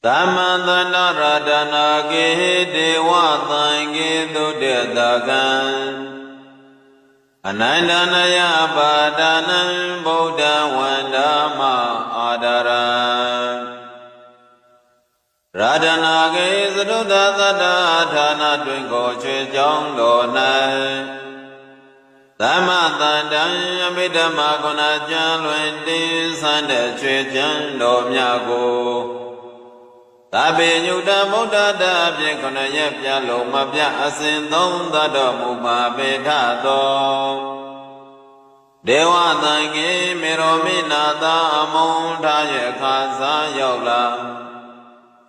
Tamantana radana ke dewa tangi tudedagan Anandanaya badanan Buddha wandama adaran Radana ke sadudadada dhana twinko chwe chong lo nai Tamantana abhidhamma guna chan luin ti sande chwe chan lo myaku Tabe nyuta Buddha da pye khuna ye pya lo ma pya asin thong ta do mu ma pe tha tho Dewa tangi me ro mi na ta amon tha ye kha sa yauk la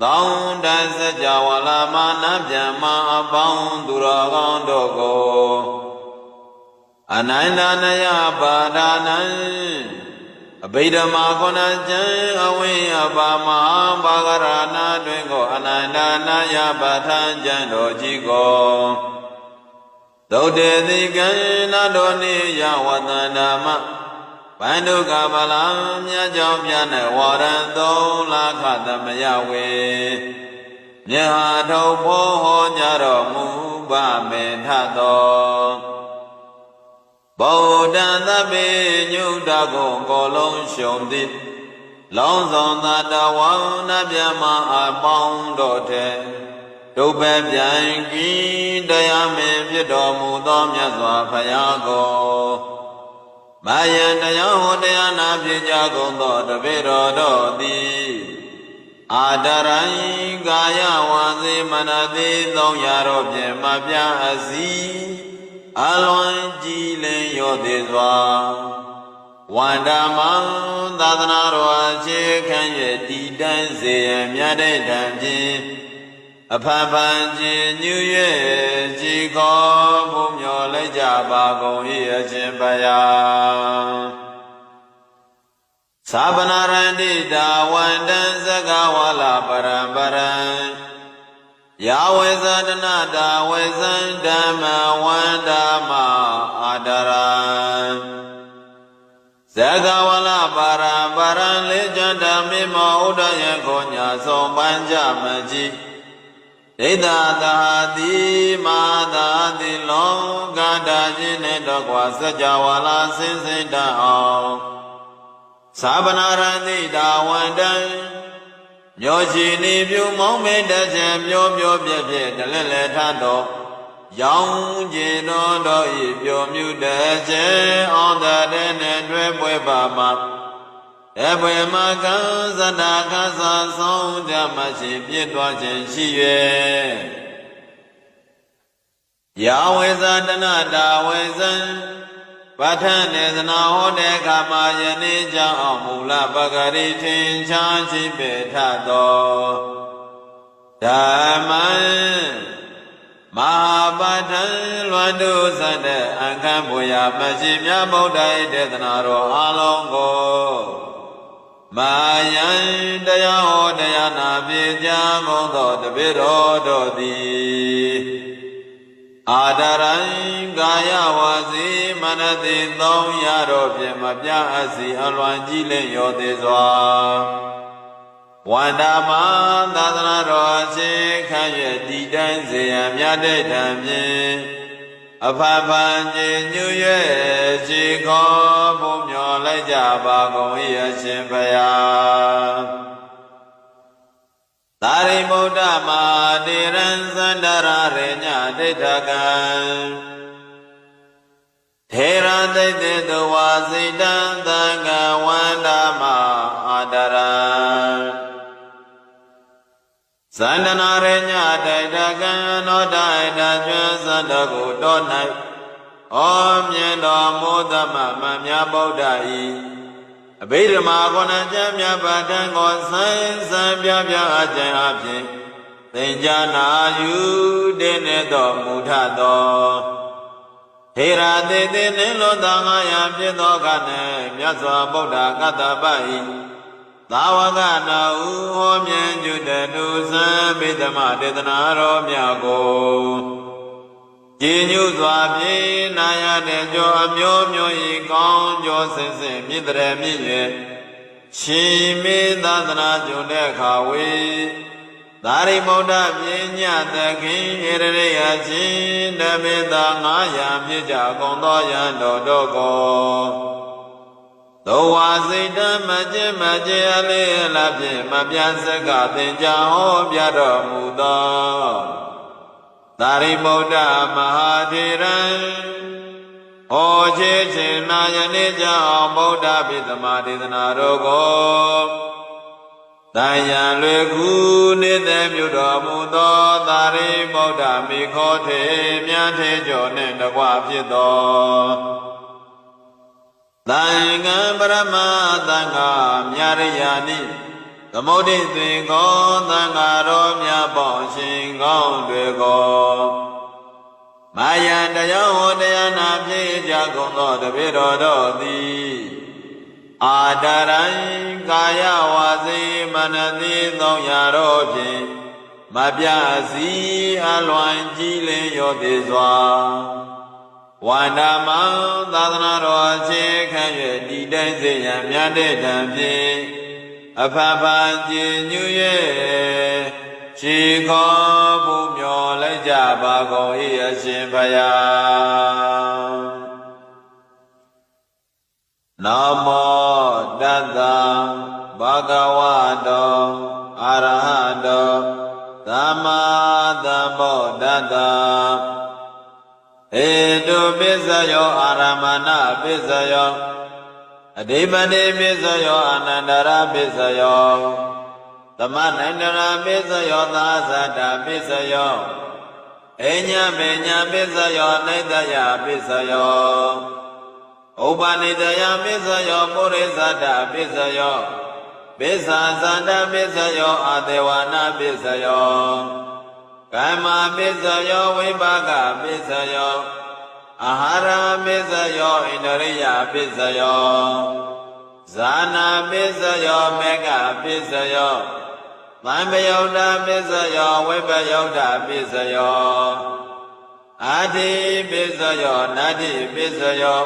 Thong dai sa jawa la ma na pyan ma apaung tu ro kaung do ko Anandanaya badanan Abhidhamma guna chan awi abama bhagarana twinko anandanaya bhathan chan do chi ko Dode thikan nado ni ya watandama Panduka balam nya chao pyan ne waran thong la kha tamaya we Nya thau pho ho nya ro mu ba me tha tho Buddha tabe nyuta ko kolong shong ti Long song tata wang na pya ma apang do the Duk pe pyan ki daya me phit do mu tho myat swa phaya ko Mayan daya ho daya na phit ja gon tho tabe ro do ti Adarai kaya wasi manati thong ya ro pye ma pya asi Alwan ji len yo de swa Wanda mang dadana ro a che khan ye ti dan se ye mya dai dan pyin Aphan phan chin nyu ye ji ko bu myo lai ja ba gong yi a chin pa ya Sabanaranti da wandan sagawala param Yahweh sadana da wesan dhamma wandama adaran Sagawala param lejanda mima udaya konya song panja maji Dita tahati madati long gada jine dokwa sajawala sin da aung Sabanaranti da wandan Myo chi ni pyu mong me da chen myo pye pye da le tha do Yang jin do yi pyo myu da chen on da de ne twe pwe pa ma E pwe ma kan sa da ka sa song ja ma chi pye twa chen shi yue Yahweh sadana da we san Pathan nesana ho de kama yane ja amula bagari thin cha chi pe tha tho Dhamman Mahapathan lwandu sade ankhan puya machi mya Buddha dedana ro along ko Mayan daya ho daya na pye ja gong tho tabe ro do ti Adarai kaya wasi manati thong ya ro pye ma pya asi alwan ji len yo te swa Wanda ma dadana ro a che khan ye ti dan se ya mya dai dan pyin Aphan phan chin nyu ye chi ko bu myo lai ja ba gong yi a chin pa ya Tari Buddha ma tiran sandara renya ditakan Thera daite tuwa siddhan thanga wanda ma adaran Sandana renya ditakan no daita chun sandaku do nai Om nyen do Buddha ma mya Buddha yi Abhidhamma guna chan mya pathan ko san pya a chan a phin Thinja na yu de ne do mu tha tho Thera te te ne lo ta nga ya phit tho ka ne Myat swa Buddha kattappa hi Thawaka na u ho myen ju te tu san Abhidhamma dedana ro mya ko Ji nyu swa phin na ya de jo a myo myo yi kaung jo sin sinမြင့်တရမြင့်ရွယ် ရှင်မေသာသနာကျုံတဲ့ခါဝေသာရိပုတ္တပညာသခင်ဣရရိယချင်းဓမေသာ900ပြည့်ကြကုန်သောယံတော်တို့ကိုသောဝါစိတ်တမကျင့်မကျင့်အလေးအလာဖြင့်မပြတ်စကသင်္ကြဟောပြတော်မူသောသာရိပုတ္တမဟာထေရံဟောချေခြင်းနာယနေ့ကြောင့်ဗုဒ္ဓပိသမဒေသနာတော်ကိုတန်ရန်လွယ်ကူနေ့သက်ပြုတော်မူသောသာရိပုတ္တမိခောထေမြတ်ထေကျော်နှင့်တကွဖြစ်သောသံဃံပရမသံဃာမြရိယာနိသမုဒ္ဒိသွင်ကောသံဃာတော်မြတ်ပေါင်းရှင်ကောင်းတွေကိုမာယံတရားဟောတရားနာဖြင့်ကြကုန်သောတပည့်တော်တို့သည်အာဒရံကာယဝါစီမနတိသုံးရာတို့ဖြင့်မပြစီအလွန်ကြည်လင်ရောသေးစွာဝန္ဒမံသာသနာတော်အခြေခံ၍တည်တိုင်းစေရန်မြတ်တဲ့တံဖြင့်အဖဖန်ကျင်ညူ၍ခြေခေါ်ပူမျောလိုက်ကြပါကုန်၏အရှင်ဘုရားနမောတတ္တဘဂဝတောအရဟတောသမ္မာသမ္ဗုဒ္ဓတ္တဧတုပိစ္ဆယောအာရမဏပိစ္ဆယောအဓိပတိပိစ္ဆယောအနန္တရပိစ္ဆယောသမဏန္တရပိစ္ဆယောသာသတ္တပိစ္ဆယောအညမေညပိစ္ဆယောနိတယပိစ္ဆယောဥပနိတယပိစ္ဆယောပုရိသတ္တပိစ္ဆယောပိစ္ဆာသတ္တပိစ္ဆယောအတေဝနာပိစ္ဆယောကမ္မပိစ္ဆယောဝိပါကပိစ္ဆယောအာဟာရပိစ္ဆယောဣန္ဒရိယပိစ္ဆယောဇာနာပိစ္ဆယောမေဃပိစ္ဆယောသံပယုတ်တာပိစ္ဆယောဝိပယုတ်တာပိစ္ဆယောအာတိပိစ္ဆယောနတ္တိပိစ္ဆယော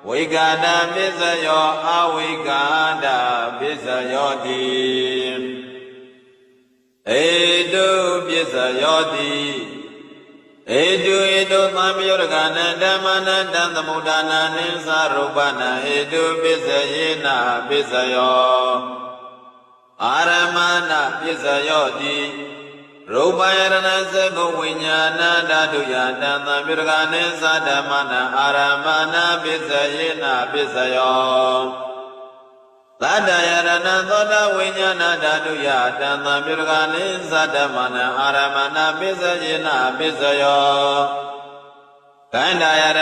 ဝိကာဒပိစ္ဆယောအဝိကာဒပိစ္ဆယောတိဧတုပိစ္ဆယောတိဧတုသံပယုတ်ကနဓမ္မနတံသမုဒ္ဒနာနိသရူပနာဧတုပိစ္ဆယေနပိစ္ဆယောအာရမဏပိစ္ဆယောတိရူပယရဏသကုဝိညာဏဓာတုယတံသံပြုတကနိသဓမ္မနာအာရမဏပိစ္ဆယေနပိစ္ဆယောသတ္တယရဏသောတဝိညာဏဓာတုယတံသံပြုတကနိသဓမ္မနာအာရမဏပိစ္ဆယေနပိစ္ဆယောကန္တယရဏ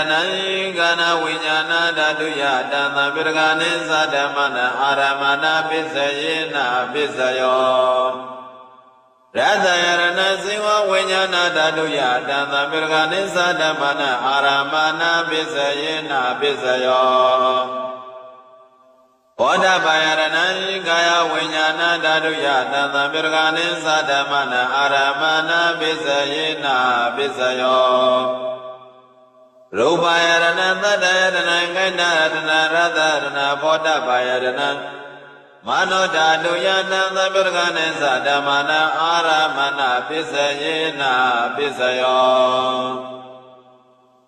ကန္နဝိညာဏဓာတုယတံသံပြုတကနိသဓမ္မနာအာရမဏပိစ္ဆယေနပိစ္ဆယောရတ္တယရဏဇိဝဝိညာဏဓာတုယတံသံပြုတကနိသဓမ္မနာအာရမဏပိစ္ဆယေနပိစ္ဆယောဘောဓဘာယရဏကာယဝိညာဏဓာတုယတံသံပြုတကနိသဓမ္မနာအာရမဏပိစ္ဆယေနပိစ္ဆယောရူပယရဏသတ္တယရဏကိဏရတနာရတရဏဘောဓဘာယရဏမနောဓာတုယတံသံပြုတကနိသဓမ္မနာအာရမဏပိစ္ဆယေနပိစ္ဆယော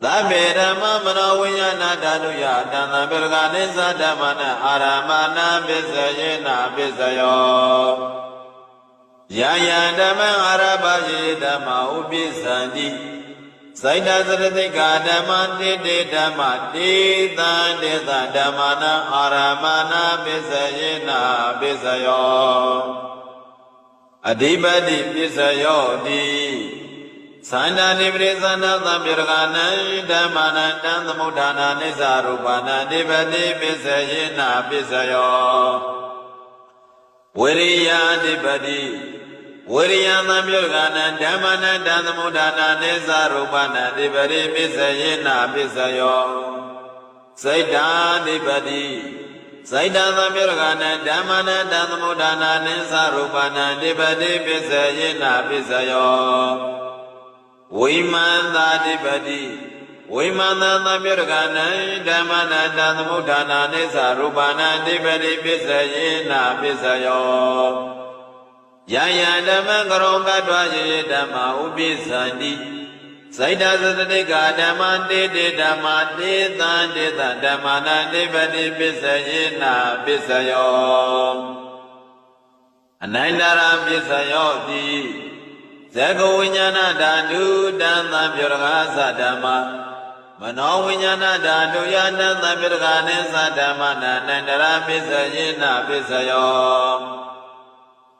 သဗ္ဗေဓမ္မမနောဝိညာဏဓာတုယတံသံပြုတကနိသဓမ္မနာအာရမဏပိစ္ဆယေနပိစ္ဆယောယယဓမ္မအာရပယေဓမ္မဥပိစ္ဆန္တိစိုက်တသရတိကာဓမ္မတိတေဓမ္မတိသံတေသဓမ္မနာအာရမဏပိစ္ဆယေနပိစ္ဆယောအဓိပတိပိစ္ဆယောတိသန္တာနိပရိသန္တာသံပြုတကနံဓမ္မနံတံသမုဒ္ဒနာနိစ္စရူပနာအဓိပတိပိစ္ဆယေနပိစ္ဆယောဝိရိယအဓိပတိဝိရိယသံပြုတကနံဓမ္မနံတံသမုဒ္ဒနာနိစ္စရူပနာအဓိပတိပိစ္ဆယေနပိစ္ဆယောစိတ်တာအဓိပတိစိတ်တံသံပြုတကနံဓမ္မနံတံသမုဒ္ဒနာနိစ္စရူပနာအဓိပတိပိစ္ဆယေနပိစ္ဆယောဝိမန္တာဓိပတိ ဝိမန္တသပြုရကနံဓမ္မနာတသမုဋ္ဌာနာနိစ္စရူပနာအဓိပတိပစ္စယေနာပစ္စယောယယဓမ္မကရောကတ္တယေဓမ္မဥပိသန္တိစိုက်တသတတိကဓမ္မတေတေဓမ္မတေသံတေသဓမ္မနာအဓိပတိပစ္စယေနာပစ္စယောအနိုင်တရာပစ္စယောတိဇဂဝိညာဏဓာတုတံသံပြုရကသဓမ္မမနောဝိညာဏဓာတုယတံသံပြုရကနိသဓမ္မနာအနိုင်တရာပစ္စယေနာပစ္စယော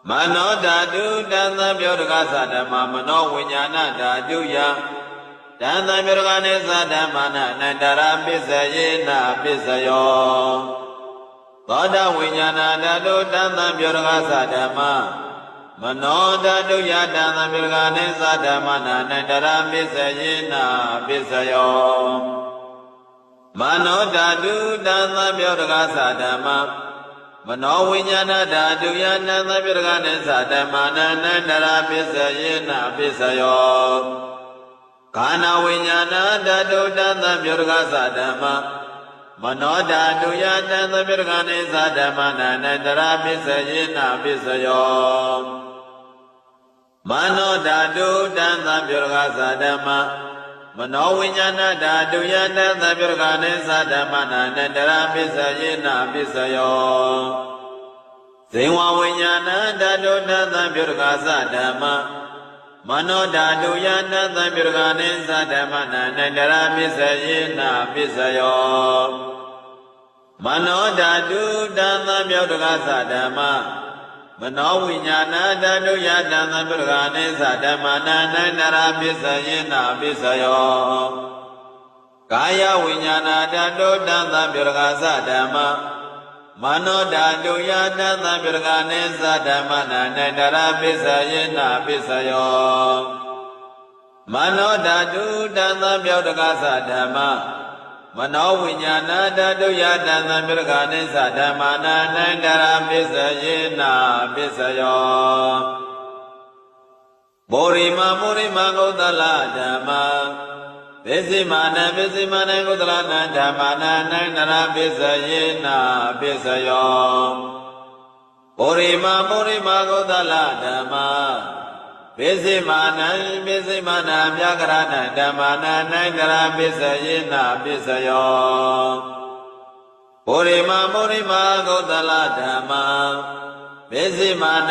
မနောဓာတုတံသံပြုရကသဓမ္မမနောဝိညာဏဓာတုယတံသံပြုရကနိသဓမ္မနာအနိုင်တရာပစ္စယေနာပစ္စယောသောတဝိညာဏဓာတုတံသံပြုရကသဓမ္မမနောဓာတုယတံသံပြုရကနိသဓမ္မနာအနိုင်တရာပစ္စယေနာပစ္စယောမနောဓာတုတံသံပြုရကသဓမ္မမနောဝိညာဏဓာတုယတံသံပြုရကနိသဓမ္မနာအနိုင်တရာပစ္စယေနာပစ္စယောခန္ဓာဝိညာဏဓာတုတံသံပြုရကသဓမ္မမနောဓာတုယတံသံပြုရကနိသဓမ္မနာအနိုင်တရာပစ္စယေနာပစ္စယောမနောဓာတုတံသံပြုရကသဓမ္မမနောဝိညာဏဓာတုယတံသံပြုရကနိသဓမ္မနာအနိုင်တရာပစ္စယေနာပစ္စယောဇေဝဝိညာဏဓာတုတံသံပြုရကသဓမ္မမနောဓာတုယတံသံပြုရကနိသဓမ္မနာအနိုင်တရာပစ္စယေနာပစ္စယောမနောဓာတုတံသံပြုရကသဓမ္မမနောဝိညာဏဓာတုယတံသံပြုရကနိသဓမ္မနာအနိုင်တရာပစ္စယေနာပစ္စယောကာယဝိညာဏဓာတုတံသံပြုရကသဓမ္မမနောဓာတုယတံသံပြုရကနိသဓမ္မနာအနိုင်တရာပစ္စယေနာပစ္စယောမနောဓာတုတံသံပြုရကသဓမ္မမနောဝိညာဏဓာတုယတံသံပြုရကနိသဓမ္မနာအနိုင်တရာပစ္စယေနာပစ္စယောဘောရိမမောရိမဂௌတလဓမ္မပစ္စည်းမာနပစ္စည်းမာနဂௌတလနာဓမ္မနာအနိုင်တရာပစ္စယေနာပစ္စယောဘောရိမမောရိမဂௌတလဓမ္မပစ္စည်းမာနပစ္စည်းမာနပြကရဏဓမ္မနာအနိုင်တရာပစ္စယေနာပစ္စယောဘောရိမမောရိမဂௌတလဓမ္မပစ္စည်းမာန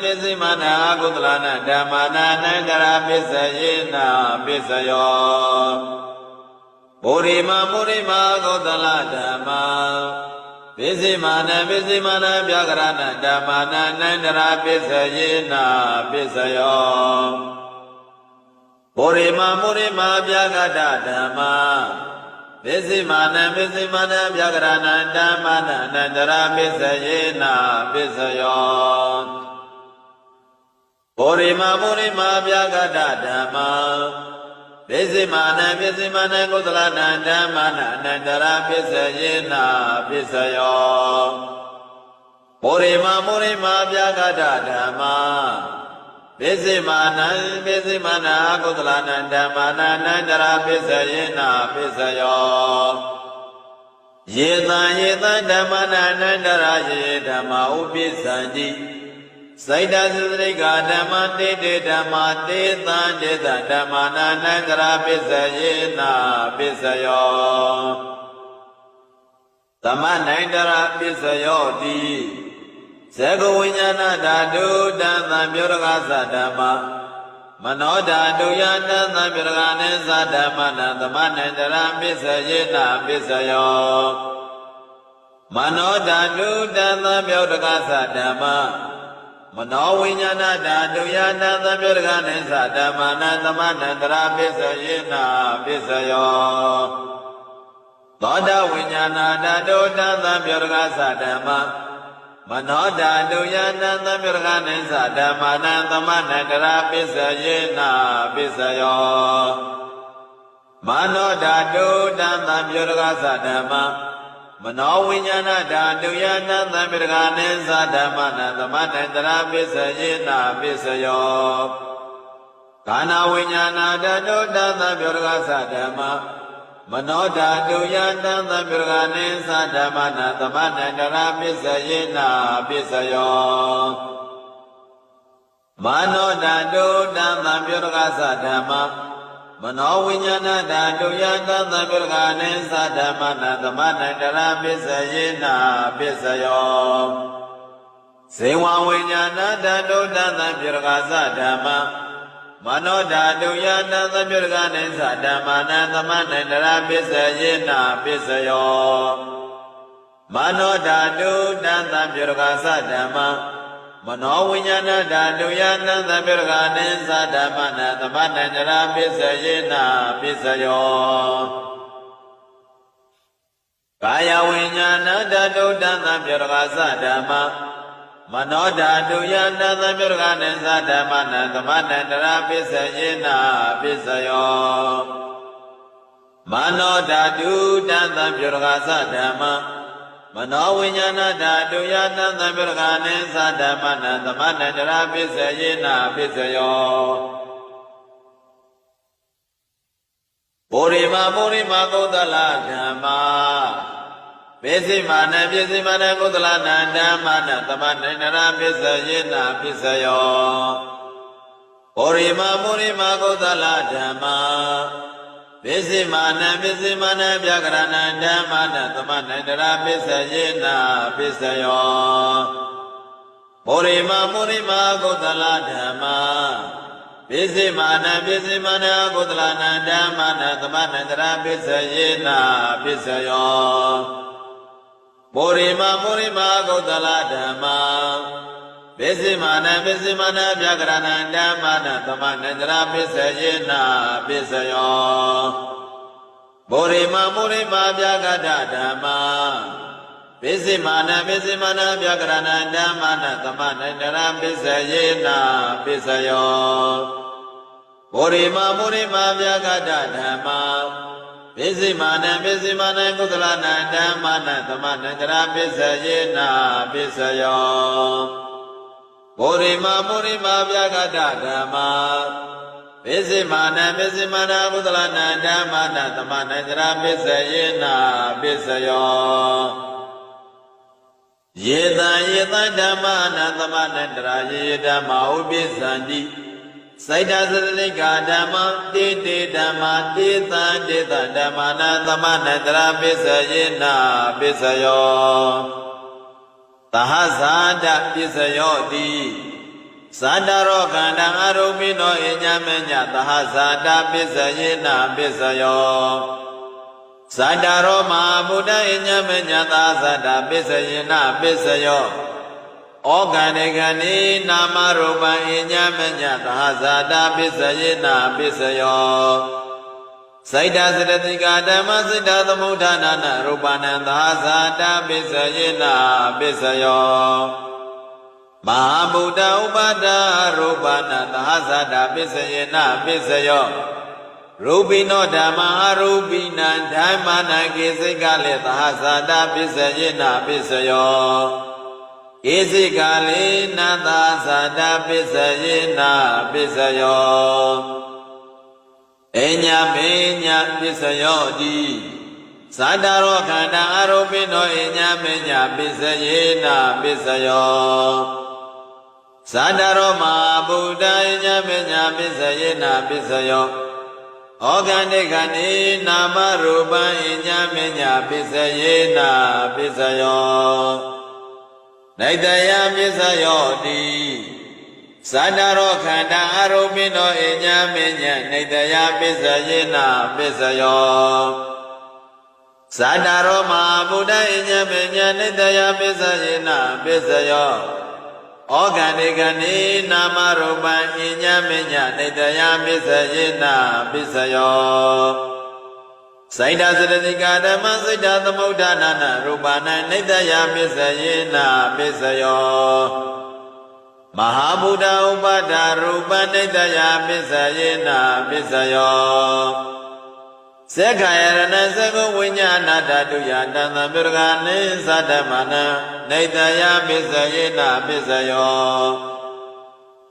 ပစ္စည်းမာနအကုသလနာဓမ္မနာအနိုင်တရာပစ္စယေနာပစ္စယောဘောရိမမောရိမဂௌတလဓမ္မပစ္စည်းမာနပစ္စည်းမာနပြကရဏဓမ္မနာအနိုင်တရာပစ္စယေနာပစ္စယောဘောရိမမောရိမပြကတဓမ္မပစ္စည်းမာနပစ္စည်းမာနပြကရဏဓမ္မနာအနိုင်တရာပစ္စယေနာပစ္စယောဘောရိမမောရိမပြကတဓမ္မပစ္စည်းမာနပစ္စည်းမာနကုသလနာဓမ္မနာအနိုင်တရာပစ္စယေနာပစ္စယောဘောရိမမောရိမပြကတဓမ္မပစ္စည်းမာနပစ္စည်းမာနအကုသလနာဓမ္မနာအနိုင်တရာပစ္စယေနာပစ္စယောယေသံဓမ္မနာအနိုင်တရာယေဓမ္မဥပိသန္တိစိုက်တသတရိကဓမ္မတေတေဓမ္မတေသံတေသဓမ္မနာအနိုင်တရာပစ္စယေနာပစ္စယောသမနိုင်တရာပစ္စယောတိဇဂဝိညာဏဓာတုတံသံပြုရကသဓမ္မမနောဓာတုယတံသံပြုရကနိသဓမ္မနာသမနိုင်တရာပစ္စယေနာပစ္စယောမနောဓာတုတံသံပြုရကသဓမ္မမနောဝိညာဏဓာတုယတံသံပြုရကနိသဓမ္မနာသမနိုင်တရာပစ္စယေနာပစ္စယောသောတဝိညာဏဓာတုတံသံပြုရကသဓမ္မမနောဓာတုယတံသံပြုရကနိသဓမ္မနာသမနိုင်တရာပစ္စယေနာပစ္စယောမနောဓာတုတံသံပြုရကသဓမ္မမနောဝိညာဏဓာတုယတံသံပြုရကနိသဓမ္မနာသမနိုင်တရာပစ္စယေနာပစ္စယောခန္ဓာဝိညာဏဓာတုတံသံပြုရကသဓမ္မ မနောဓာတုယတံသဗ္ဗရဏိသဓမ္မနာသမဏန္တရာပစ္စယေနာပစ္စယောမနောဓာတုတံသဗ္ဗရကသဓမ္မမနောဝိညာဏဓာတုယတံသဗ္ဗရဏိသဓမ္မနာသမဏန္တရာပစ္စယေနာပစ္စယောဇေဝဝိညာဏဓာတုတံသဗ္ဗရကသဓမ္မမနောဓာတုယတံသဗ္ဗရကနိသဓမ္မနာသမဏန္တရာပစ္စယေနာပစ္စယောမနောဓာတုတံသဗ္ဗရကသဓမ္မမနောဝိညာဏဓာတုယတံသဗ္ဗရကနိသဓမ္မနာသမဏန္တရာပစ္စယေနာပစ္စယောကာယဝိညာဏဓာတုတံသဗ္ဗရကသဓမ္မမနောဓာတုယတံသဗ္ဗရကနိသဓမ္မနာသမဏန္တရာပစ္စယေနာပစ္စယောမနောဓာတုတံသဗ္ဗရကသဓမ္မမနောဝိညာဏဓာတုယတံသဗ္ဗရကနိသဓမ္မနာသမဏန္တရာပစ္စယေနာပစ္စယောပုရိမကုသလဓမ္မာပိစိမာနပိစိမာနကုသလနာဓမ္မနာသမဏန္တရာပစ္စယေနာပစ္စယောပုရိမကုသလဓမ္မာပိစိမာနဗျာကရဏဓမ္မနာသမဏန္တရာပစ္စယေနာပစ္စယောပုရိမကုသလဓမ္မာပိစိမာနကုသလနာဓမ္မနာသမဏန္တရာပစ္စယေနာပစ္စယောပုရိမကုသလဓမ္မာပိစိမာနဗျာကရဏဓမ္မနာသမဏန္တရာပစ္စယေနာပစ္စယောပုရိမဗျာကတဓမ္မာပိစိမာနဗျာကရဏဓမ္မနာသမဏန္တရာပစ္စယေနာပစ္စယောပုရိမဗျာကတဓမ္မာပိစိမာနကုသလနာဓမ္မနာသမဏန္တရာပစ္စယေနာပစ္စယောပုရိမဗျာကတဓမ္မာပိစိမာနကုသလနာဓမ္မနာသမဏန္တရာပစ္စယေနာပစ္စယောယေတံဓမ္မနာသမဏန္တရာယေဓမ္မာဥပိစ္ဆန္တိစိုက်တာသတိကဓမ္မတေဓမ္မတေသံဓမ္မနာသမဏန္တရာပစ္စယေနာပစ္စယောသဟဇာတပစ္စယောတိသန္တရောခန္ဓာအရုပိနောအညမညသဟဇာတပစ္စယေနာပစ္စယောသန္တရောမဟာဗုဒ္ဓအညမညသဟဇာတပစ္စယေနာပစ္စယောဩခန္ဓေခန္ဒီနာမရူပံအညမညသဟဇာတပစ္စယေနာပစ္စယောစိုက်တာစရတိကဓမ္မစိတ္တသမုဋ္ဌာနာရူပနံသဟဇာတပစ္စယေနာပစ္စယောမဟာဗုဒ္ဓဥပါဒရူပနာသဟဇာတပစ္စယေနာပစ္စယောရူပိနောဓမ္မအရူပိနံဓမ္မနာကိစိကလေသဟဇာတပစ္စယေနာပစ္စယောဣဇိကာလေနသဇာတပစ္စယေနာပစ္စယောအညမေညပစ္စယောတိသတ္တရောခန္ဓာအရုပိနောအညမေညပစ္စယေနာပစ္စယောသတ္တရောမဟာဗုဒ္ဓအညမေညပစ္စယေနာပစ္စယောဩခန္ဓေခန္ဒီနာမရူပံအညမေညပစ္စယေနာပစ္စယောနိတယပစ္စယောတိသတ္တရောခန္ဓာအရုပိနောအညမေညနိတယပစ္စယေနာပစ္စယောသတ္တရောမဟာဗုဒ္ဓအညမေညနိတယပစ္စယေနာပစ္စယောဩခန္ဓေခန္ဒီနာမရူပံအညမေညနိတယပစ္စယေနာပစ္စယောစိုက်တာစရတိကဓမ္မစိတ္တသမုဋ္ဌာနာရူပနာနိတယပစ္စယေနာပစ္စယောမဟာဗုဒ္ဓဥပါဒရူပနိတယပစ္စယေနာပစ္စယောသက္ခာယရဏသကုဝိညာဏဓာတုယတံသံပြုရကနိသဓမ္မနနိတယပစ္စယေနာပစ္စယော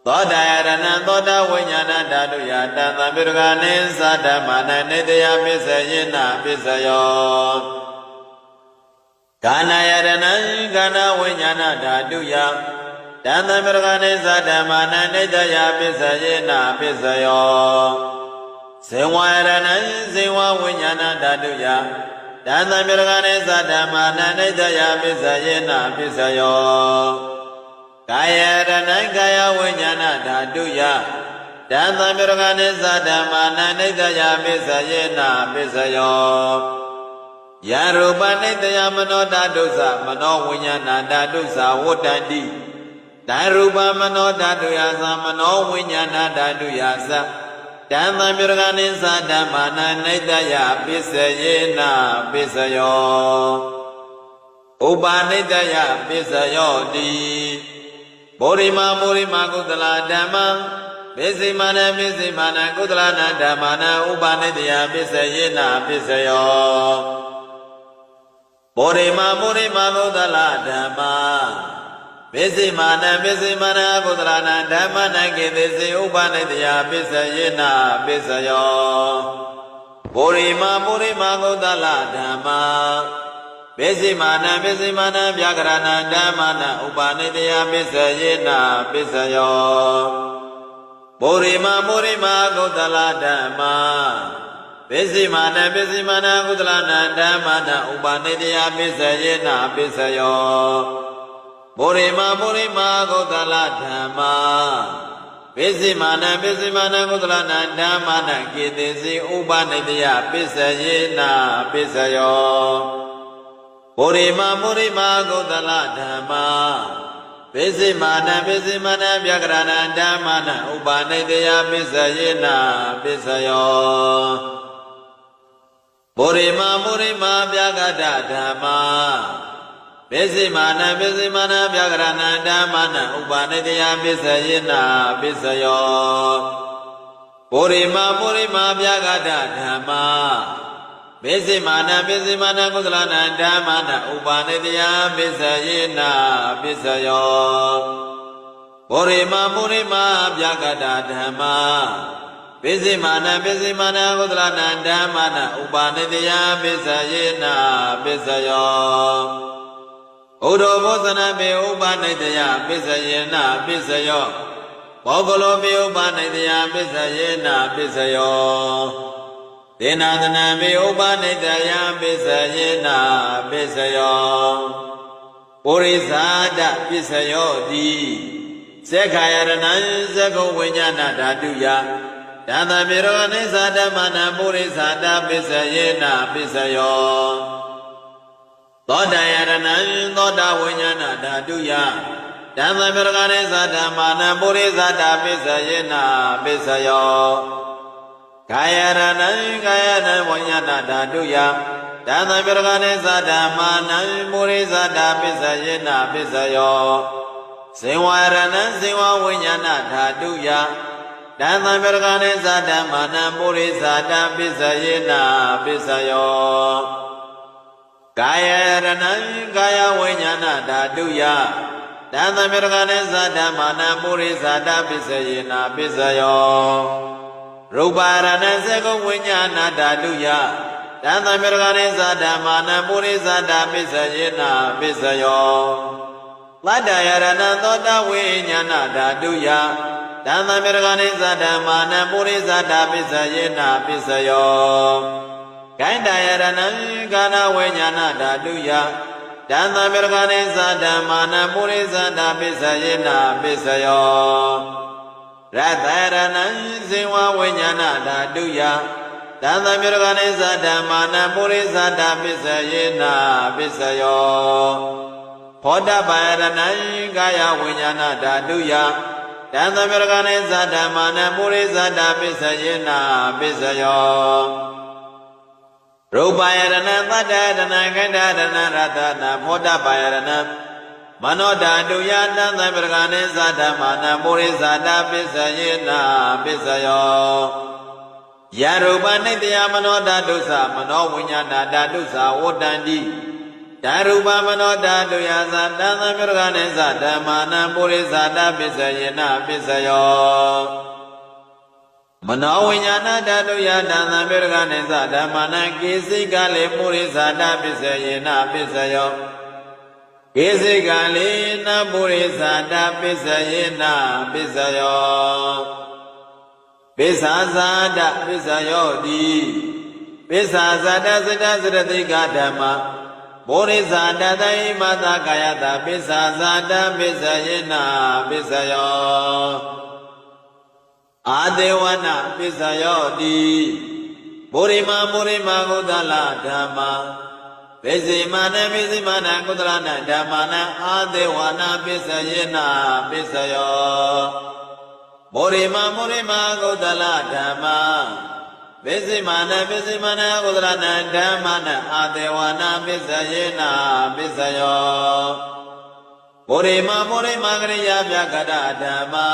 သ သောတာယရဏံသောတာဝိညာဏဓာတုယတံသံပိရကနိသဓမ္မနနေတယပစ္စယေနပစ္စယောကာဏယရဏံကာဏဝိညာဏဓာတုယတံသံပိရကနိသဓမ္မနနေတယပစ္စယေနပစ္စယောဇေဝယရဏံဇေဝဝိညာဏဓာတုယတံသံပိရကနိသဓမ္မနနေတယပစ္စယေနပစ္စယောကာယရဏံကာယဝိညာဏဓာတုယတံသံပိရကနိသဓမ္မနနေတယပစ္စယေနပစ္စယောယရူပနိတယမနောဓာတုသမနောဝိညာဏဓာတုသဝတ္တန္တိတံရူပမနောဓာတုယသမနောဝိညာဏဓာတုယသတံသံပိရကနိသဓမ္မနနေတယပစ္စယေနပစ္စယောဥပါနိတယပစ္စယောတိဘောရိမာမောရိမာကုသလဓမ္မပိစိမာနပိစိမာနကုသလနာဓမ္မနာဥပါနိတယပစ္စယေနပစ္စယောဘောရိမာမောရိမာကုသလဓမ္မပိစိမာနပိစိမာနကုသလနာဓမ္မနာကေသေစေဥပါနိတယပစ္စယေနပစ္စယောဘောရိမာမောရိမာကုသလဓမ္မပိစိမာနပိစိမာနဗျာကရဏဓမ္မနာဥပါနိတယပစ္စယေနပစ္စယောဘောရိမာမောရိမာကုသလဓမ္မပိစိမာနပိစိမာနကုသလနာဓမ္မနာဥပါနိတယပစ္စယေနပစ္စယောဘောရိမာမောရိမာကုသလဓမ္မပိစိမာနပိစိမာနကုသလနာဓမ္မနာကေသေစီဥပါနိတယပစ္စယေနပစ္စယောဘောရိမာမောရိမာကုသလဓမ္မပိစိမာနပိစိမာနဗျာကရဏဓမ္မနာဥပါနိတယပစ္စယေနပစ္စယောဘောရိမာမောရိမာဗျာကတဓမ္မပိစိမာနပိစိမာနဗျာကရဏဓမ္မနာဥပါနိတယပစ္စယေနပစ္စယောဘောရိမာမောရိမာဗျာကတဓမ္မပိစိမာနပိစိမာနကုသလနာဓမ္မနာဥပါနိတယပစ္စယေနပစ္စယောဘောရိမာမောရိမာဗျာကတဓမ္မပိစိမာနပိစိမာနကုသလနာဓမ္မနာဥပါနိတယပစ္စယေနပစ္စယောဥဒ္ဓဘောဇနပေဥပါနိတယပစ္စယေနပစ္စယောဘောဂလောပေဥပါနိတယပစ္စယေနပစ္စယောသေနာသနံမေဥပါနိတယပစ္စယေနပစ္စယောပုရိသဒပစ္စယောတိသက္ခာယရဏံသက္ကုဝိညာဏဓာတုယတံသံမေရောနိသဓမ္မနံပုရိသဒပစ္စယေနပစ္စယောသောတာယရဏံသောတာဝိညာဏဓာတုယတံသံမေရောနိသဓမ္မနံပုရိသဒပစ္စယေနပစ္စယောကာယရဏံကာယနံဝိညာဏဓာတုယတံသံမေရကနိသဓမ္မနံပုရိသဒပစ္စယေနပစ္စယောဇေဝရဏံဇေဝဝိညာဏဓာတုယတံသံမေရကနိသဓမ္မနံပုရိသဒပစ္စယေနပစ္စယောကာယရဏံကာယဝိညာဏဓာတုယတံသံမေရကနိသဓမ္မနံပုရိသဒပစ္စယေနပစ္စယောရူပရဏံသက္ကုဝိညာဏဓာတုယတံသံမေရကနိသဓမ္မနံပုရိသဒပစ္စယေနပစ္စယောသတ္တယရဏံသောတာဝိညာဏဓာတုယတံသံမေရကနိသဓမ္မနံပုရိသဒပစ္စယေနပစ္စယောကန္တယရဏံကာဏဝိညာဏဓာတုယတံသံမေရကနိသဓမ္မနံပုရိသဒပစ္စယေနပစ္စယောရတ္တရဏံဇေဝဝိညာဏဓာတုယတံသံမေရကနိသဓမ္မနံပုရိသဒပစ္စယေနပစ္စယောဖောတပယရဏံကာယဝိညာဏဓာတုယတံသံမေရကနိသဓမ္မနံပုရိသဒပစ္စယေနပစ္စယောရူပယရဏံသတ္တယရဏံခန္ဓာရဏံရတနာဖောတပယရဏံမနောဓာတုယတံသံမေရကနိသဓမ္မနံပုရိသဒပစ္စယေနပစ္စယောယရူပနိတယမနောဓာတုသမနောဝိညာဏဓာတုသဝတ္တန္တိ Darupa Manoda Duyasa Dana Virganesa Damana Purisada Pisayena Pisayo Manawinyana Daduya Dana Virganesa Damana Kisikali Purisada Pisayena Pisayo Kisikali Na Purisada Pisayena Pisayo Pisazada Pisayo Di Pisazada Siddha Dhamma Purisada Daimata Kayata Pisazada Pisayena Pisayo Adewana Pisayo Di Purima Kudala Dhamma Pisimana Kudalana Dhammana Adewana Pisayena Pisayo Purima Kudala Dhamma Pisimana Kudalana Dhammana Adewana Pisayena Pisayo Purima Kriya Vyakada Dhamma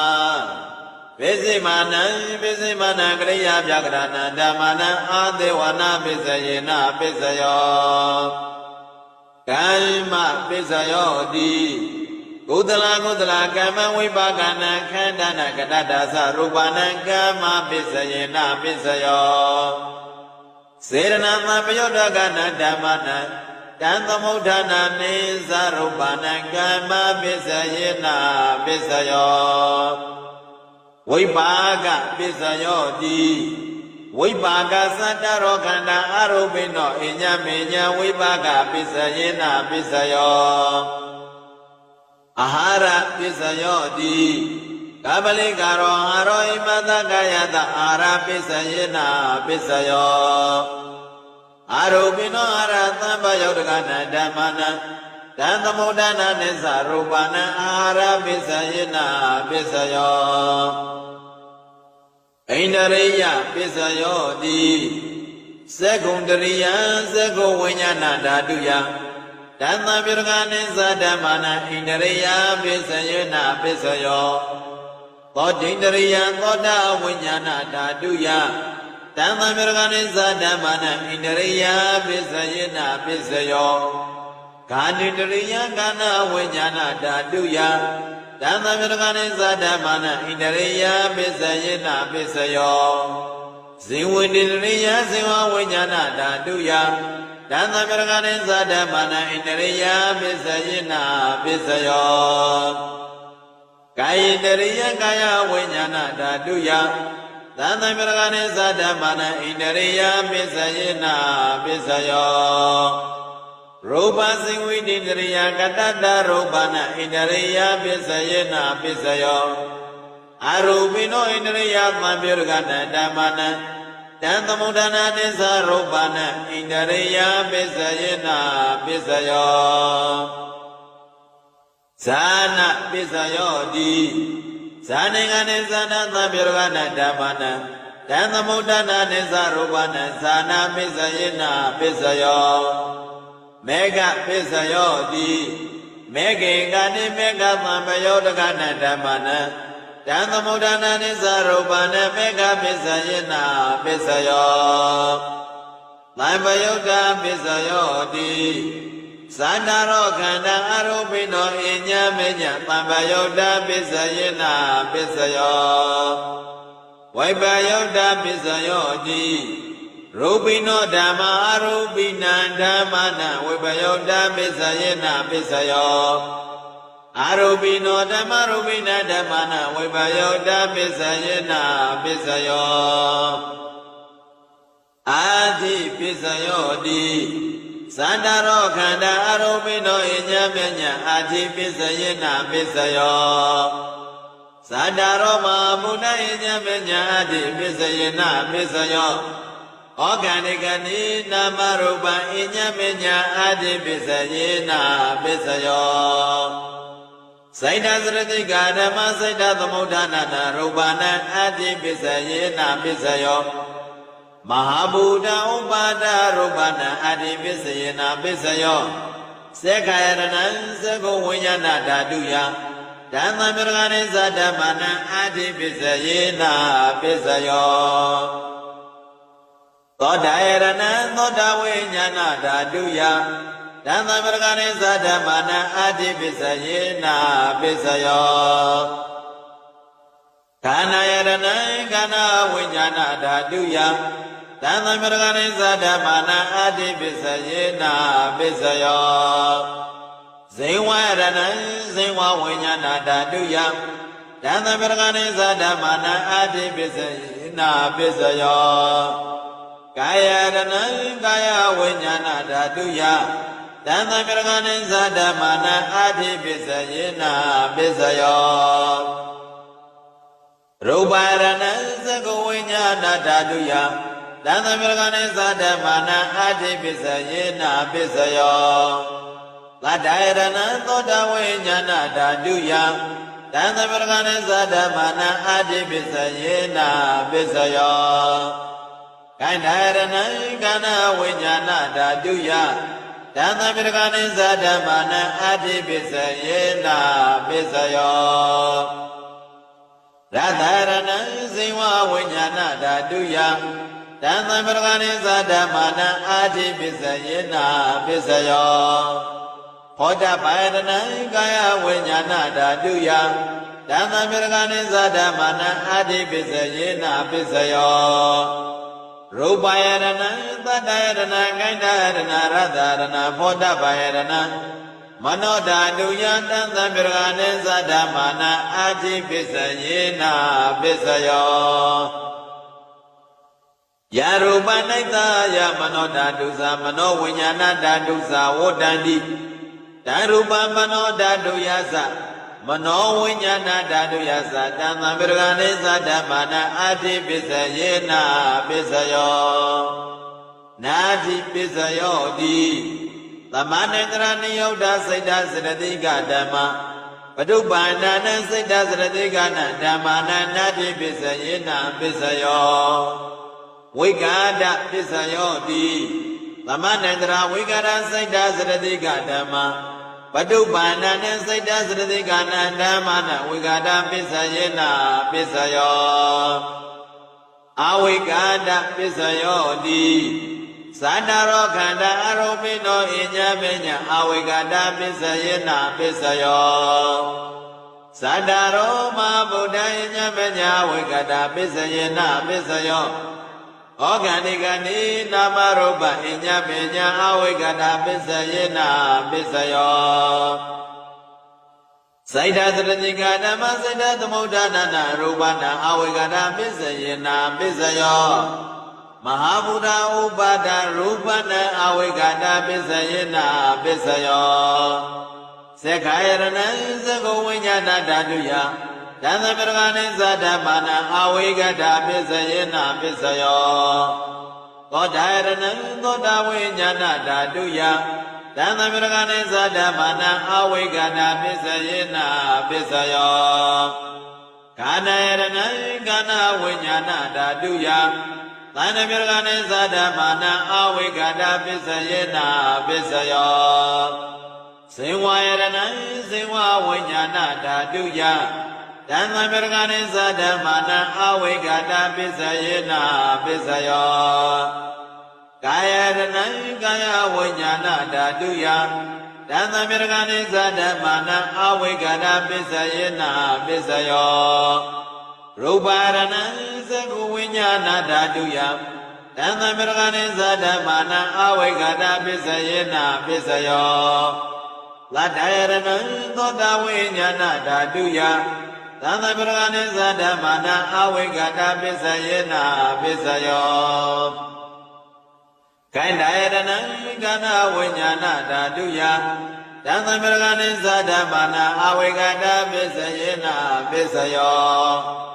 Pisimana Kriya Vyakada Dhammana Adewana Pisayena Pisayo Kalma Pisayo Di Kudala Kama Vipagana Khandana Kadadasa Rupana Kama Pisayena Pisayo Seranama Payodagana Dhammana Kantamudana Nisa Rupana Kama Pisayena Pisayo Vipaga Pisayo Di Vipaga Sataro Kanda Arubino Inyaminya Vipaga Pisayena Pisayo Ahara Pisayo Di Kabali Karo Haro Imata Kayata Ara Pisayena Pisayo Arubino Arata Bayodagana Dhammana Dantamudana Nisa Rupana Ara Pisayena Pisayo Indariya Pisayo Di Sekundariya Sekuvinyana Daduya Dhamma Virganesa Dhammana Indariya Pisayena Pisayo Todindariya Toda Vinyana Daduya Dhamma Virganesa Dhammana Indariya Pisayena Pisayo Kanindariya Kana Vinyana Daduya Dhamma Virganesa Dhammana Indariya Pisayena Pisayo Zivindariya Siva Vinyana Daduya Dhamma Virganesa Dhammana Indariya Pisayena Pisayo Kayindariya Kaya Vinyana Daduya Dhamma Virganesa Dhammana Indariya Pisayena Pisayo Rupa Singvidindariya Katata Rupana Indariya Pisayena Pisayo Arubino Indariya Virgana Dhammana Dantamudana Nisa Rupana Indariya Pisayena Pisayo Sana Pisayo Di Saningane Sana Virgana Dhammana Dantamudana Nisa Rupana Sana Pisayena Pisayo Mega Pisayo Di Mega Gani Mega Mamayodagana Dhammana Dantamudana Nisa Rupana Mega Pisayena Pisayo Lambayoga Pisayo Di Sandaro Kanda Arubino Inyamenya Lambayoga Pisayena Pisayo Vaibayoga Pisayo Di Rubino Dhamma Arubina Dhammana Vaibayoga Pisayena Pisayo Arubino Dhamma Rubina Dhammana Vaibayoga Pisayena Pisayo Adi Pisayo Di Sandaro Kanda Arubino Inyamenya Adi Pisayena Pisayo Sandaro Mahamuna Inyamenya Adi Pisayena Pisayo Organikani Namarupa Inyamenya Adi Pisayena Pisayo Saida Srati Gadama Saida Tamudana Rupana Adi Pisayena Pisayo Mahabuddha Upada Rupana Adi Pisayena Pisayo Sekayarana Sekuvinyana Daduya Dhamma Virganesa Dhammana Adi Pisayena Pisayo Todayarana Toda Vinyana Daduya တန်သမရကနိသဓမ္မနာအာတိပစ္စယေနာပစ္စယောခန္ဓာယရဏံခန္ဓာဝိညာဏဓာတုယတန်သမရကနိသဓမ္မနာအာတိပစ္စယေနာပစ္စယောဇေဝရဏံဇေဝဝိညာဏဓာတုယတန်သမရကနိသဓမ္မနာအာတိပစ္စယေနာပစ္စယောကာယရဏံကာယဝိညာဏဓာတုယတန်သမရကနိသဓမ္မနာအာတိပစ္စယေနာပစ္စယောရူပရဏံသကဝိညာဏဓာတုယတန်သမရကနိသဓမ္မနာအာတိပစ္စယေနာပစ္စယောသတ္တရဏံသောတဝိညာဏဓာတုယတန်သမရကနိသဓမ္မနာအာတိပစ္စယေနာပစ္စယောကန္ဓာရဏံကန္ဓဝိညာဏဓာတုယတန်သမရကနိသဓမ္မနာအာတိပစ္စယေနာပစ္စယောရတ္တရဏံဇေဝဝိညာဏဓာတုယတန်သမရကနိသဓမ္မနာအာတိပစ္စယေနာပစ္စယောဟောတပါယတနံကာယဝိညာဏဓာတုယတန်သမရကနိသဓမ္မနာအာတိပစ္စယေနာပစ္စယောရူပယရဏံသတ္တယရဏံကိုဏ္ဍယရဏရတ္တရဏဖောတပါယရဏံမနောဓာတုယတန်သမရကနိသဓမ္မနာအာတိပစ္စယေနာပစ္စယောယရူပနိတ္တယမနောဓာတုသမနောဝိညာဏဓာတုသဝတ္တန္တိတံရူပမနောဓာတုယသမနောဝိညာဏဓာတုယသတံသမရကနိသဓမ္မနာအာတိပစ္စယေနာပစ္စယောနာတိပစ္စယောတိသမဏေတရဏိယုတ်တစိတ်တစရတိကဓမ္မပတုပ္ပန္နနစိတ်တစရတိကနဓမ္မနာနာတိပစ္စယေနာပစ္စယောဝိကာဒပစ္စယောတိသမဏေတရဝိကာဒစိတ်တစရတိကဓမ္မပတုပ္ပန္နနစိတ်တစရတိကနဓမ္မနာဝိကာဒပစ္စယေနာပစ္စယောအဝိကာဒပစ္စယောတိသန္တာရောခန္ဓာအရုပိနောဣညာပညာအဝိကတာပစ္စယေနာပစ္စယောသန္တာရောမဗုဒ္ဓဣညာပညာအဝိကတာပစ္စယေနာပစ္စယောဩဃဏိကနိနာမရူပဣညာပညာအဝိကတာပစ္စယေနာပစ္စယောစိတ်ဓာသရတိကဓမ္မစိတ်ဓာသမုဋ္ဌာနာနာရူပနာအဝိကတာပစ္စယေနာပစ္စယောမဟာဗုဒ္ဓဥပါဒရူပနံအဝိကတာပစ္စယေနာပစ္စယောသက္ခာယရဏံသက္ကဝိညာဏဓာတုယတန်သမရကနိသဓမ္မနာအဝိကတာပစ္စယေနာပစ္စယောသောတာယရဏံသောတာဝိညာဏဓာတုယတန်သမရကနိသဓမ္မနာအဝိကတာပစ္စယေနာပစ္စယောခန္ဓာယရဏံခန္ဓာဝိညာဏဓာတုယသန္ဓမြရကနိသဓမ္မနာအဝိကတာပစ္စယေနာပစ္စယောဇေဝယရဏံဇေဝဝိညာဏဓာတုယတန်သမရကနိသဓမ္မနာအဝိကတာပစ္စယေနာပစ္စယောကာယရဏံကာယဝိညာဏဓာတုယတန်သမရကနိသဓမ္မနာအဝိကတာပစ္စယေနာပစ္စယောရူပရဏံသက္ကဝိညာဏဓာတုယတန်သမရကနိသဓမ္မနာအဝိကတာပစ္စယေနာပစ္စယောလတ္တယရဏံသောတာဝိညာဏဓာတုယတန်သမရကနိသဓမ္မနာအဝိကတာပစ္စယေနာပစ္စယောခန္ဓာယရဏံခန္ဓာဝိညာဏဓာတုယတန်သမရကနိသဓမ္မနာအဝိကတာပစ္စယေနာပစ္စယော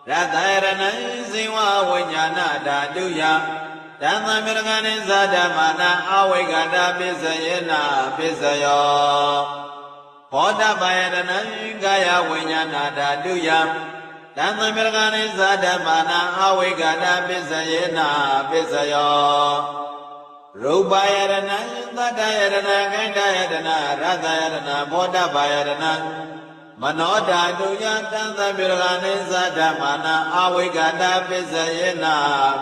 ရတ္တရဏံဇေဝဝိညာဏဓာတုယတန်သမရကနိသဓမ္မနာအဝိကတာပစ္စယေနာပစ္စယောဟောတပါယတနံကာယဝိညာဏဓာတုယတန်သမရကနိသဓမ္မနာအဝိကတာပစ္စယေနာပစ္စယောရူပယရဏံသတ္တယရဏံခန္ဓာယတနာရတ္တယရဏဟောတပါယတနံမနောဓာတုယတန်သမရကနိသဓမ္မနာအဝိကတာပစ္စယေနာ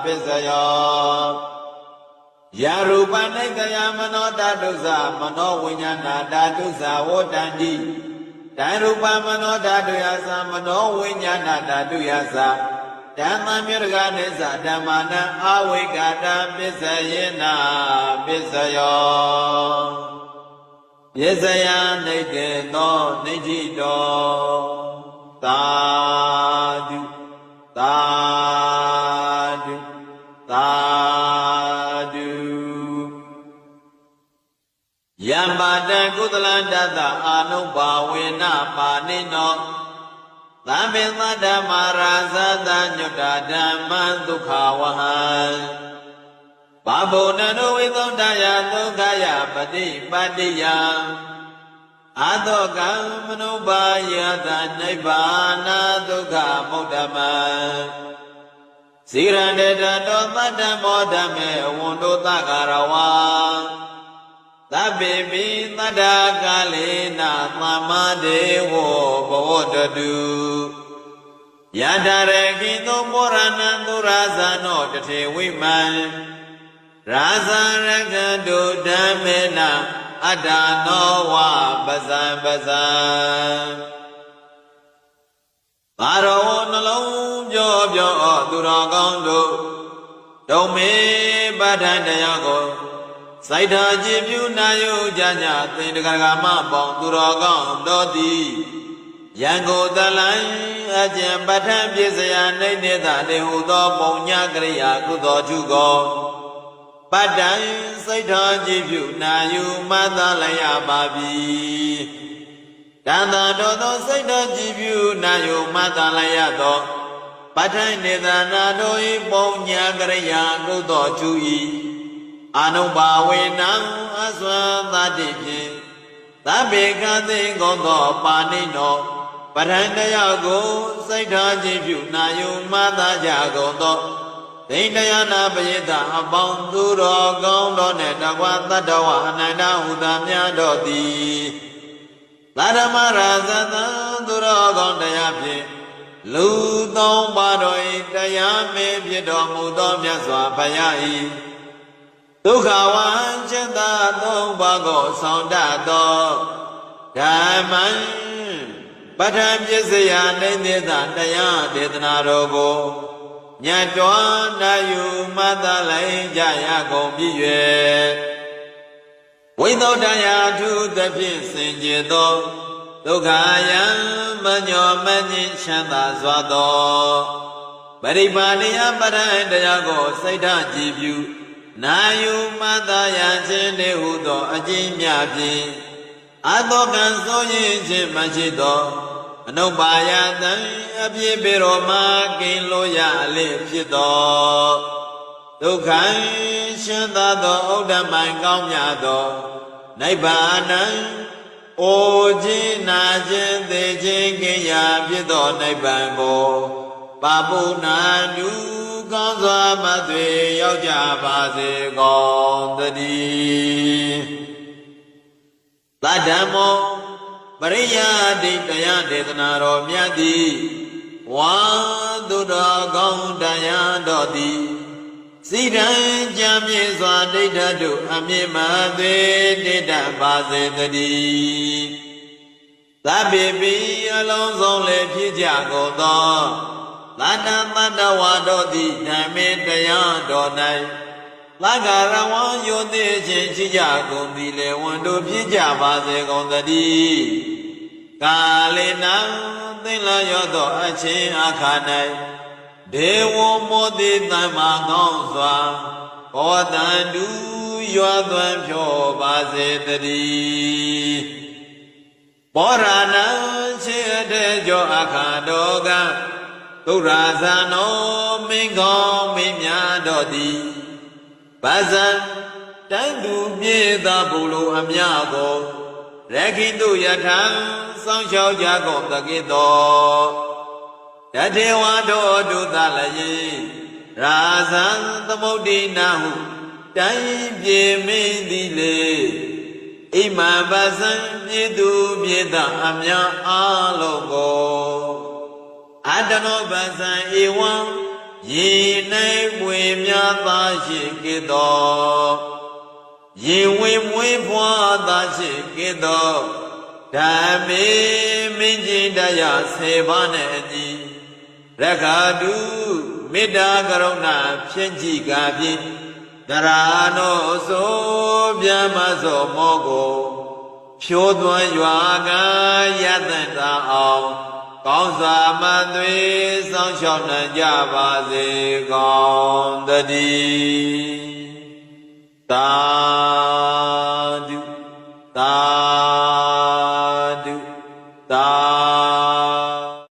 ပစ္စယော ยารูปนิกยามโนตตุสามโนวิญญาณตตุสาวตันติตารูปมโนตตุยาสามโนวิญญาณตตุยาสาဓမ္မမြရကနိစ္စဓမ္မာနအဝိကတပစ္စယေနပစ္စယောပစ္စယနိတ္တေသောနိဋ္ဌိတောသာဓုသာဓုသာဓုယမ္ပါတကုသလန္တတအာနုဘာဝေနပါဏိနောသဗ္ဗေသဓမ္မာရာဇသညုတ္တဓမ္မဒုက္ခဝဟံဘာဗုဒ္ဓနဝိသုဒ္ဓယဒုက္ခယပတိပတ္တိယအာသောကံမနုပါယတနိဗ္ဗာနဒုက္ခမုဒ္ဓမံစီရန္တေတတောသတ္တမောဓမေဝန္တောသကာရဝါသဗ္ဗေပိသတ္တကာလေနသမ္မာဒေဝဘဝတတုယတရေကိသောမောရဏံသူရာဇာနောတထေဝိမံရာဇာရကတုဓမ္မေနအတ္တနောဝပဇံပဇံဘာရောနှလုံးပြောပြောသူတော်ကောင်းတို့ဒုံမေပဋ္ဌာန်းတရားကိုစိုက်ထားကြည်ပြုနာယုကြညသင်္တဂရမပေါင်းသူတော်ကောင်းတို့သည်ယံကိုတလိုင်းအကျင့်ပဋ္ဌာန်းပြည့်စရာနှိမ့်နေတာတေဟုသောပုံညကရိယာကုသိုလ်ထုကိုပတ္တံစိတ်ထားကြည်ပြုနာယုမှတ်သားလိုက်ရပါပြီတန်တာတော်သောစိတ်ထားကြည်ပြုနာယုမှတ်သားလိုက်ရသောပဋ္ဌာန်းနေတာနာတို့၏ပုံညကရိယာကုသိုလ်ထု၏အာနုဘာဝေနံအစွမ်းသတ္တိဖြင့်သဗ္ဗေကသိကောသောပါဏိနောပဋ္ဌာန်းတရားကိုစိတ်ထားကြည်ပြုနာယုမှတ်သားကြကုန်သောဒိဋ္ဌယနာပရိသအပေါင်းသူတော်ကောင်းတော်နှင့်တကွာတတ္တဝအနန္တဟုသာများတော်သည်သာဓမ္မရာဇသံသူတော်ကောင်းတရားဖြင့်လူသုံးပါတော်၏တရားမေဖြစ်တော်မူသောမြတ်စွာဘုရား၏ဒုက္ခဝံจิตာသုံးပါးကိုဆောင်တတ်သောဓမ္မံပဋ္ဌာန်းပစ္စယနိသေသတရားဒေသနာတော်ကိုညတ်တော်နာယူမှတ်သားလိုက်ကြရကုန်ပြီ၍ဝိသုဒ္ဓယာထုသဖြင့်စင်ကြယ်သောဒုက္ခယံမညောမညင်ချမ်းသာစွာသောပရိပါဏိယပဋ္ဌာန်းတရားကိုစိတ်ထားကြည်ပြုနာယုမှတ်သားရခြင်းတည်းဟုသောအကျဉ်းများဖြင့်အတောကံစိုးရင်ခြင်းမရှိသောအနုပါယတံအပြည့်ပေတော်မှာကင်းလို့ရလေဖြစ်သောဒုက္ခရှင်သာသောဥဒ္ဓမိုင်ကောင်းမြတ်သောနိဗ္ဗာနံအိုခြင်းနာခြင်းသိခြင်းကင်းရာဖြစ်သောနိဗ္ဗာန်ကိုပပုနာတုကောင်းစွာမသွေရောက်ကြပါစေကုန်သတည်းသတ္တမောပရိယာတိတရားဒေသနာတော်မြတ်သည်ဝါသူတော်ကောင်းတရားတော်သည်စိတံကြံမြေစွာဒိဋ္ဌတုအမြင့်မှသွေဒိဋ္ဌပါစေတည်းသဗ္ဗေပိအလုံးစုံလည်းဖြစ်ကြကုန်သောသတ္တသတ္တဝါတို့သည်ဓမ္မေတရားတော်၌သက္ကာရဝံယုသိခြင်းရှိကြကုန်သည်လေဝန်တို့ဖြစ်ကြပါစေကုန်သတည်းကာလေနံသင်္လာရောသောအချင်းအခါ၌ဒေဝမောတိသမ္မာကောင်းစွာဘောတန္တုရွာသွမ်းဖြောပါစေတည်းဘောရဏံခြေတဲ့ကြောအခါတော်ကသုရာဇာနောမင်းကောင်းမင်းများတော်သည်ဗဇံတိုင်းသူမြေသာဘုလိုအမြကိုရခိတုယထံစောင့်ရှောက်ကြကုန်သကိတောတထေဝါတို့ဒုသလယေရာဇံသမုဒ္ဒိနာဟုတိုင်းပြေမင်းသည်လေအိမံပဇံပြေသူပြေသာအမြအားလုံးကိုအတ္တနောပဇံဧဝံ ရေ၌ဝင်များသာရှိကေသောရေဝင်မွေးဖွားသာရှိကေသောဓမ္မေမင်းကြီးတရား10ပါးနဲ့အညီရခာတုမေတ္တာကရုဏာဖြင့်ကြည်ကားဖြင့်တရာနောဆိုဗျမသောမောကိုဖြိုးသွန်းရွာကရတ္တတာအောင်ကောင်းစွာမသွေစောင့်ရှောက်နိုင်ကြပါစေကောင်းတည်းသာ